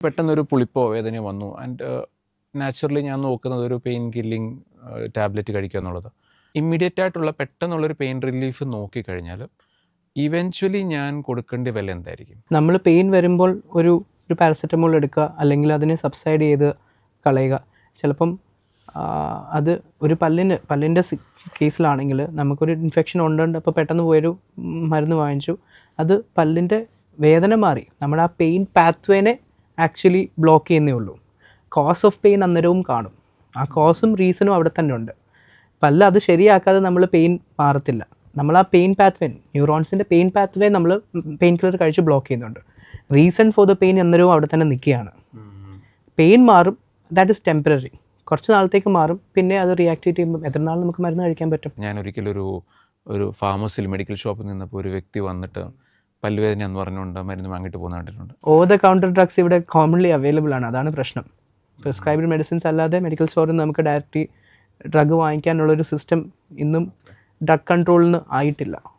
പെട്ടെന്നൊരു പുളിപ്പോ വേദനയോ വന്നു ആൻഡ് നാച്ചുറലി ഞാൻ നോക്കുന്നത് ഒരു പെയിൻ കില്ലിങ് ടാബ്ലറ്റ് കഴിക്കുക എന്നുള്ളത്. ഇമ്മീഡിയറ്റ് ആയിട്ടുള്ള പെട്ടെന്നുള്ളൊരു പെയിൻ റിലീഫ് നോക്കിക്കഴിഞ്ഞാൽ ഇവൻച്വലി ഞാൻ കൊടുക്കേണ്ട വില എന്തായിരിക്കും? നമ്മൾ പെയിൻ വരുമ്പോൾ ഒരു പാരസെറ്റമോൾ എടുക്കുക, അല്ലെങ്കിൽ അതിനെ സബ്സൈഡ് ചെയ്ത് കളയുക. ചിലപ്പം അത് ഒരു പല്ലിൻ്റെ കേസിലാണെങ്കിൽ നമുക്കൊരു ഇൻഫെക്ഷൻ ഉണ്ടുണ്ട്, അപ്പോൾ പെട്ടെന്ന് പോയൊരു മരുന്ന് വാങ്ങിച്ചു, അത് പല്ലിൻ്റെ വേദന മാറി, നമ്മുടെ ആ പെയിൻ പാത്വേനെ ആക്ച്വലി ബ്ലോക്ക് ചെയ്യുന്നേ ഉള്ളൂ. കോസ് ഓഫ് പെയിൻ അന്നേരവും കാണും, ആ കോസും റീസണും അവിടെ തന്നെ ഉണ്ട്. പല്ല് അത് ശരിയാക്കാതെ നമ്മൾ പെയിൻ മാറത്തില്ല. നമ്മൾ ആ പെയിൻ പാത്വേ, ന്യൂറോൺസിൻ്റെ പെയിൻ പാത്വേ നമ്മൾ പെയിൻ കില്ലർ കഴിച്ച് ബ്ലോക്ക് ചെയ്യുന്നുണ്ട്. റീസൺ ഫോർ ദ പെയിൻ അന്നേരവും അവിടെ തന്നെ നിൽക്കുകയാണ്. പെയിൻ മാറും, ദാറ്റ് ഇസ് ടെമ്പററി, കുറച്ച് നാളത്തേക്ക് മാറും, പിന്നെ അത് റിയാക്ടിവേറ്റ് ചെയ്യുമ്പോൾ എത്ര നാൾ നമുക്ക് മരുന്ന് കഴിക്കാൻ പറ്റും. ഞാൻ ഒരിക്കലൊരു ഫാർമസിയിൽ മെഡിക്കൽ ഷോപ്പിൽ നിന്നപ്പോൾ ഒരു വ്യക്തി വന്നിട്ട് പല്ലുവേദന എന്ന് പറഞ്ഞുകൊണ്ട് മരുന്ന് വാങ്ങിയിട്ട് പോകുന്ന കണ്ടിട്ടുണ്ട്. ഓവർ ദ കൗണ്ടർ ഡ്രഗ്സ് ഇവിടെ കോമൺലി അവൈലബിൾ ആണ്, അതാണ് പ്രശ്നം. പ്രിസ്ക്രൈബ്ഡ് മെഡിസിൻസ് അല്ലാതെ മെഡിക്കൽ സ്റ്റോറിൽ നിന്ന് നമുക്ക് ഡയറക്റ്റ് ഡ്രഗ് വാങ്ങിക്കാനുള്ളൊരു സിസ്റ്റം ഇന്നും ഡ്രഗ് കൺട്രോളിന് ആയിട്ടില്ല.